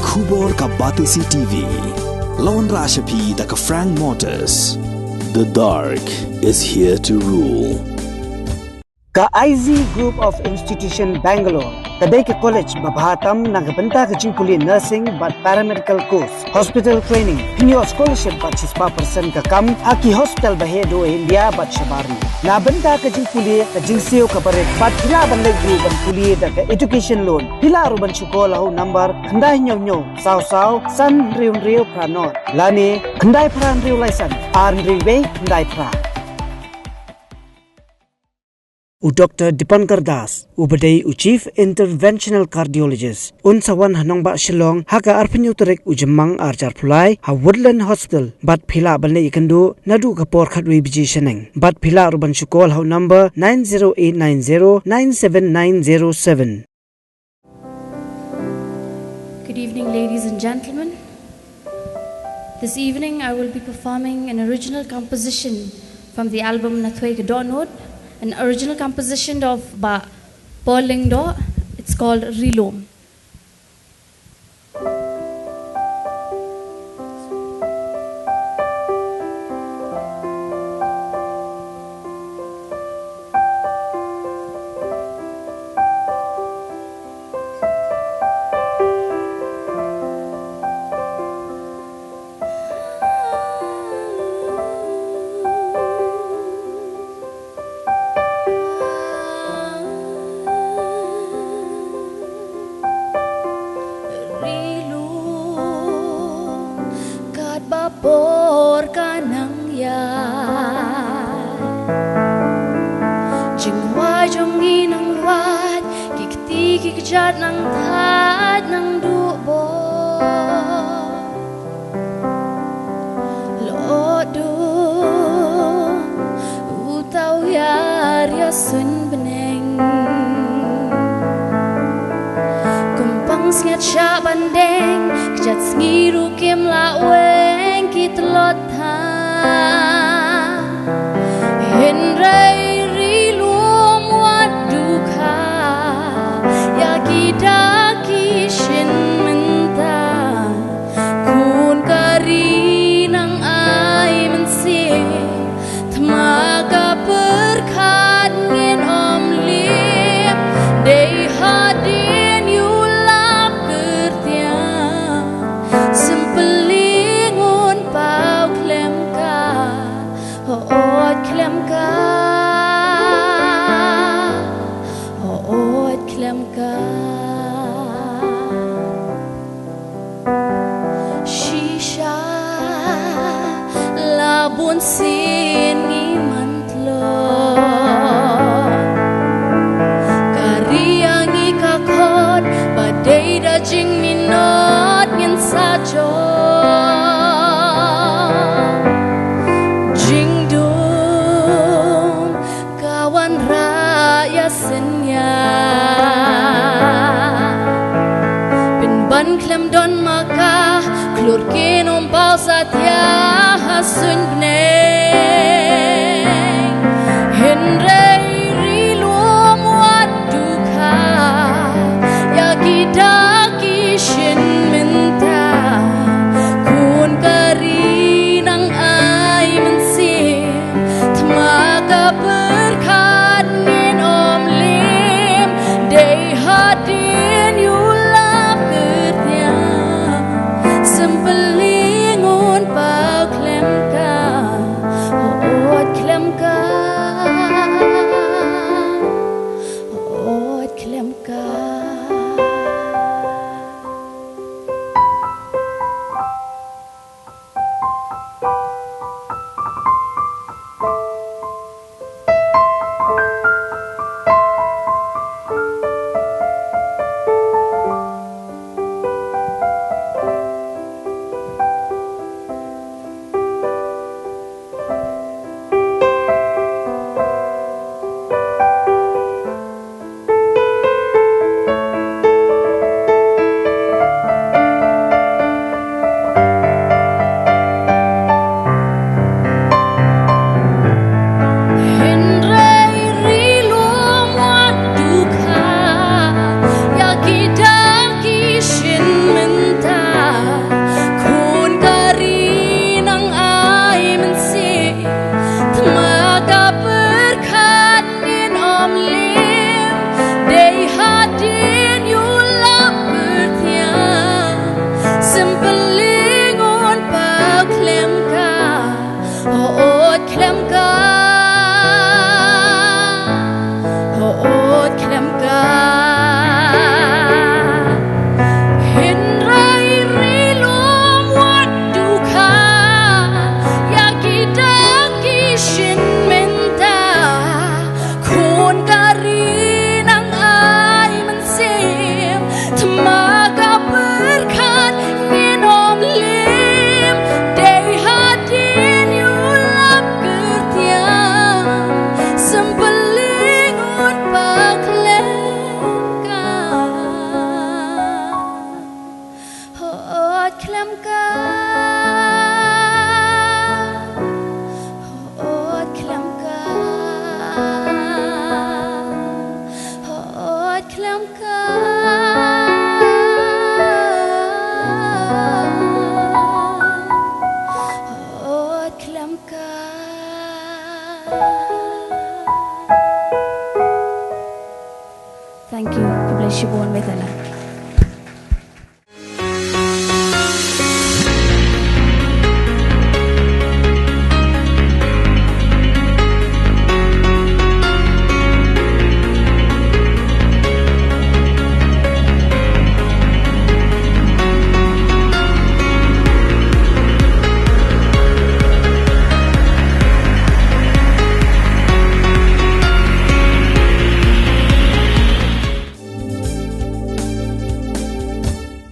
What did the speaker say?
Khubor ka Batisi TV. Lawan Rashapi da ka Frank Motors. The dark is here to rule. Ka IZ Group of Institution Bangalore. Kadai ke college babhatam nagabanta ke jingkuli nursing but paramedical course, hospital training, pinyo scholarship but 6% ka kam, aki hospital bahedo India but shabarni. Nabanta ke jingkuli ka jingsio ka barek but pila bandai group ban kuli da ka education loan. Pila ruban chukola ho number khandai nyo saw san riu pranor. Lani khandai pran riu laisan ar riwe khandai pra. Dr. Dipankar Das, Ubadai Chief Interventional Cardiologist, Unsawan Hanongba Shillong, Haka Arpanyutarek Ujamang Arjar Pulai, Ha Woodland Hospital, Bat Pila Banle Ikandu, Nadu Kapor Katwi Biji Sheneng, Bat Pila Ruban Shukol, How number 90890-97907. Good evening, ladies and gentlemen. This evening I will be performing an original composition from the album Nathweg Donod. An original composition of Perling Do. It's called Rilom. Por Kharnaïor Jingwai jongi nang wat Kikti kikjat nang tad nang dubo Lodo Utaw yar yasun beneng Kumpang sngat sya bandeng Kjat sngiru kim lawe Kitlot ha Henry rilum waduka Ya kidaki shin menta Kun kari nang ay mensi Temaga perkat ngin om lip Day hadin yulap kertia Sempeli Shisha labun sin ngimantlo Kariangi kakot badai dajing minot ngin sajo Jingdum kawan raya senya Ban klem don maka klur kinom pausatya hasun bneng Henry rilum waduka Ya kidaki shin minta Kun kari nang ay mensim Temaga berkat ngin om lim Day hadin yul Sempelingun pau klemka, oot klemka. nam ka